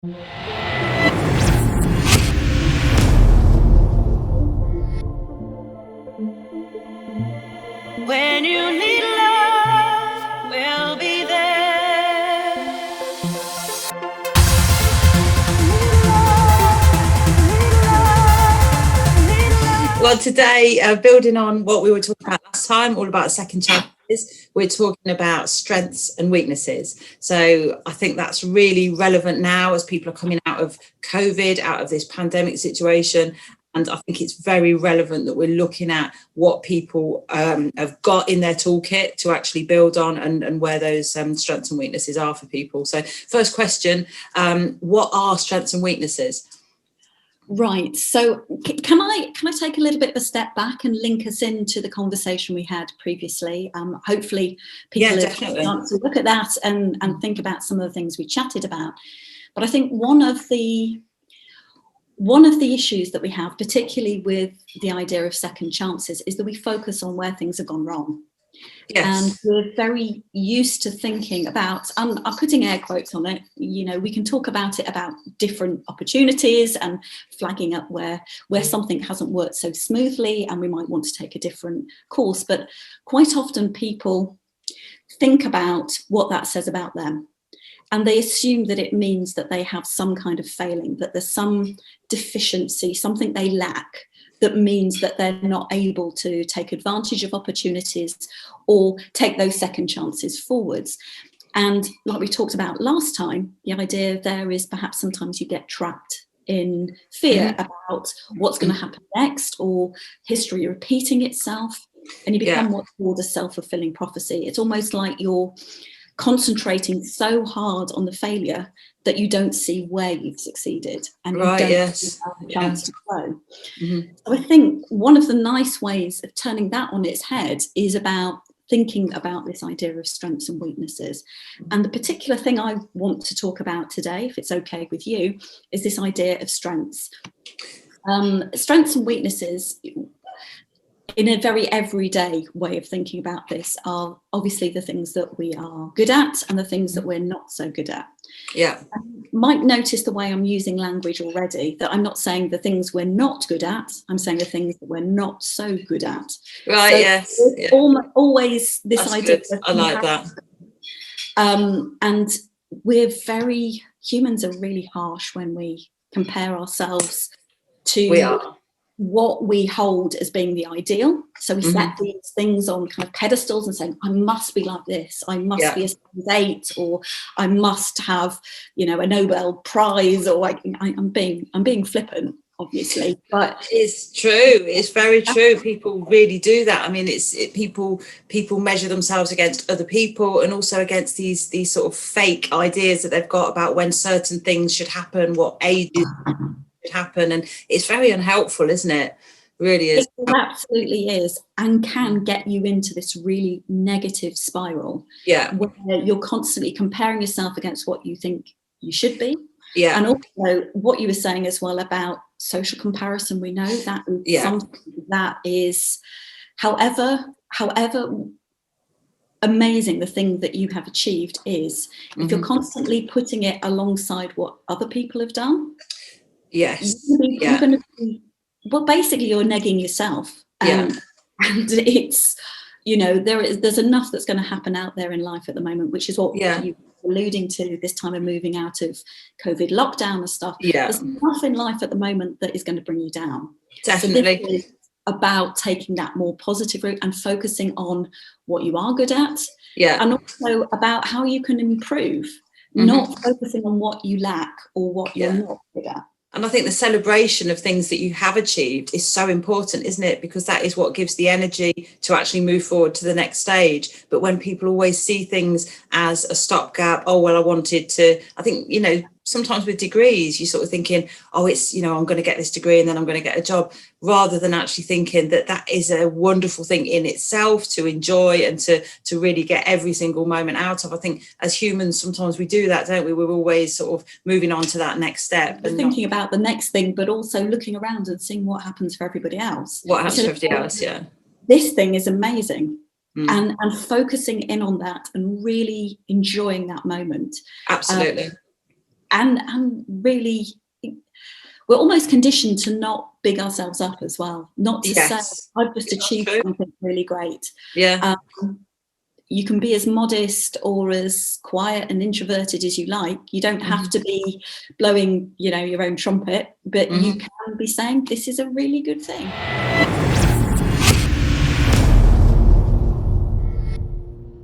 When you need love, we'll be there. Well, today, building on what we were talking about last time, all about second chances, we're talking about strengths and weaknesses. So I think that's really relevant now as people are coming out of COVID, out of this pandemic situation. And I think it's very relevant that we're looking at what people have got in their toolkit to actually build on, and where those strengths and weaknesses are for people. So first question, what are strengths and weaknesses? Right. So can I take a little bit of a step back and link us into the conversation we had previously? Hopefully people have had a chance to look at that and think about some of the things we chatted about. But I think one of the issues that we have, particularly with the idea of second chances, is that we focus on where things have gone wrong. Yes. And we're very used to thinking about, I'm putting air quotes on it, we can talk about it about different opportunities and flagging up where something hasn't worked so smoothly and we might want to take a different course. But quite often people think about what that says about them. And they assume that it means that they have some kind of failing, that there's some deficiency, something they lack, that means that they're not able to take advantage of opportunities or take those second chances forwards. And like we talked about last time, the idea there is perhaps sometimes you get trapped in fear about what's going to happen next, or history repeating itself, and you become what's called a self-fulfilling prophecy. It's almost like you're concentrating so hard on the failure that you don't see where you've succeeded, and you don't have a chance to grow. Mm-hmm. So I think one of the nice ways of turning that on its head is about thinking about this idea of strengths and weaknesses. And the particular thing I want to talk about today, if it's okay with you, is this idea of strengths. Strengths and weaknesses, in a very everyday way of thinking about this, are obviously the things that we are good at and the things that we're not so good at. Yeah. You might notice the way I'm using language already, that I'm not saying the things we're not good at, I'm saying the things that we're not so good at. Right, so yes. Always this That's idea. Good. I like that. And humans are really harsh when we compare ourselves to what we hold as being the ideal. So we set these things on kind of pedestals and saying, I must be like this, I must be a size 8, or I must have, a Nobel Prize, or I'm being flippant, obviously, but it's true. It's very true. People really do that. I mean, people measure themselves against other people, and also against these sort of fake ideas that they've got about when certain things should happen, what ages should happen, and it's very unhelpful, isn't it? Really is. It absolutely is, and can get you into this really negative spiral. Where you're constantly comparing yourself against what you think you should be. And also what you were saying as well about social comparison, we know that something that is, however amazing the thing that you have achieved is, if you're constantly putting it alongside what other people have done, you're going to be, well, basically you're negging yourself. And it's, there's enough that's going to happen out there in life at the moment, which is what you were alluding to this time of moving out of COVID lockdown and stuff. There's enough in life at the moment that is going to bring you down. Definitely. So this is about taking that more positive route and focusing on what you are good at. And also about how you can improve, not focusing on what you lack or what you're not good at. And I think the celebration of things that you have achieved is so important, isn't it? Because that is what gives the energy to actually move forward to the next stage. But when people always see things as a stopgap, I think, sometimes with degrees, you're sort of thinking, it's, I'm going to get this degree and then I'm going to get a job, rather than actually thinking that is a wonderful thing in itself to enjoy and to really get every single moment out of. I think as humans, sometimes we do that, don't we? We're always sort of moving on to that next step. And thinking about the next thing, but also looking around and seeing what happens for everybody else. This thing is amazing. And focusing in on that and really enjoying that moment. Absolutely. and really, we're almost conditioned to not big ourselves up as well, not to say, I've just achieved something really great. Yeah. You can be as modest or as quiet and introverted as you like. You don't have to be blowing, your own trumpet, but you can be saying, this is a really good thing.